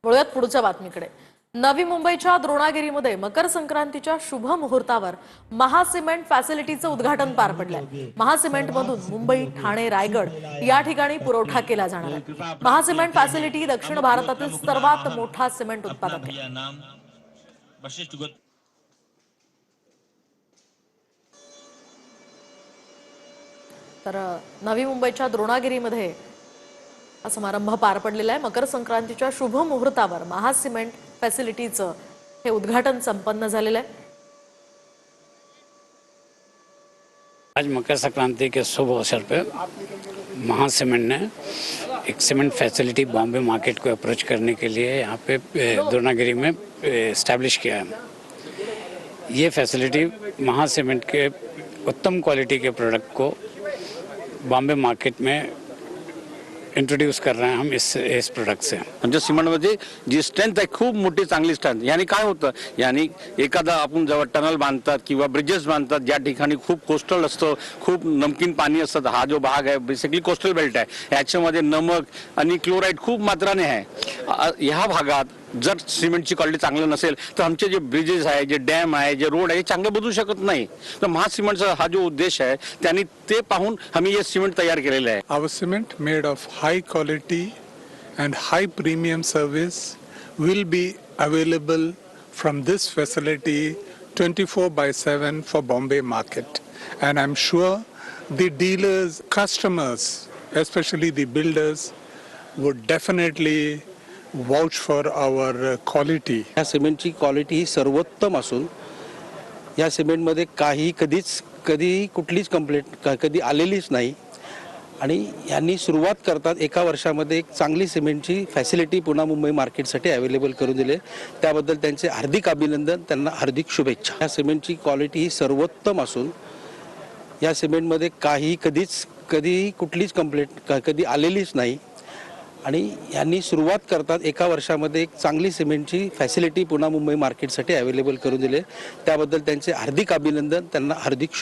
वळूयात पुढच्या बातमीकडे। नवी मुंबईच्या द्रोणागिरीमध्ये मकर संक्रांतीच्या शुभ मुहूर्तावर महासिमेंट फॅसिलिटीचं उद्घाटन पार पडलंय। महासिमेंटमधून मुंबई, ठाणे, रायगड या ठिकाणी पुरवठा केला जाणार आहे। महासिमेंट फॅसिलिटी दक्षिण भारतातील सर्वात मोठा सिमेंट उत्पादक आहे। तर नवी मुंबईच्या द्रोणागिरीमध्ये हा समारंभ पार पडलेला आहे। मकर संक्रांतीच्या शुभ मुहूर्तावर महासिमेंट फॅसिलिटीचं हे उद्घाटन संपन्न झालेलं आहे। आज मकर संक्रांति के शुभ अवसर पे महासिमेंट ने एक सीमेंट फैसिलिटी बॉम्बे मार्केट को अप्रोच करने के लिए यहाँ पे द्रोणागिरी में इस्टेब्लिश किया है। ये फैसिलिटी महासिमेंट के उत्तम क्वालिटी के प्रोडक्ट को बॉम्बे मार्केट में इंट्रोड्यूस कर रहे हैं हम इस प्रोडक्ट से। म्हणजे सिमेंटमध्ये जी स्ट्रेंथ आहे खूप मोठी चांगली स्ट्रेंथ। यानी काय होतं, यानी एखादा आपण जेव्हा टनल बांधतात किंवा ब्रिजेस बांधतात ज्या ठिकाणी खूप कोस्टल असतं, खूप नमकीन पाणी असतं, हा जो भाग आहे बेसिकली कोस्टल बेल्ट आहे, याच्यामध्ये नमक आणि क्लोराईड खूप मात्राने आहे। ह्या भागात जर सिमेंटची क्वालिटी चांगली नसेल तर आमचे जे ब्रिजेस आहे, जे डॅम आहे, जे रोड आहे चांगले बनवू शकत नाही। तर महासिमेंटचा हा जो उद्देश आहे त्यांनी ते पाहून आम्ही हे सिमेंट तयार केलेले आहे। Our cement made of high quality and high premium service will be available from this facility 24/7 for Bombay market, and I'm sure the dealers, customers, especially the builders, would definitely vouch for our quality. या सिमेंटची quality ही सर्वोत्तम असून या सिमेंटमध्ये कधी कुठलीच complaint कधी आलेलीच नाही आणि यांनी सुरुवात करतात एका वर्षामध्ये एक चांगली सिमेंटची फॅसिलिटी पुन्हा मुंबई मार्केटसाठी अवेलेबल करून दिले। त्याबद्दल त्यांचे हार्दिक अभिनंदन, त्यांना हार्दिक शुभेच्छा। या सिमेंटची क्वालिटी ही सर्वोत्तम असून या सिमेंटमध्ये कधी कुठलीच कंप्लेंट कधी आलेलीच नाही आणि यांनी सुरुवात करतात एका वर्षामध्ये एक चांगली सिमेंटची फॅसिलिटी पुन्हा मुंबई मार्केटसाठी अवेलेबल करून दिले। त्याबद्दल त्यांचे हार्दिक अभिनंदन, त्यांना हार्दिक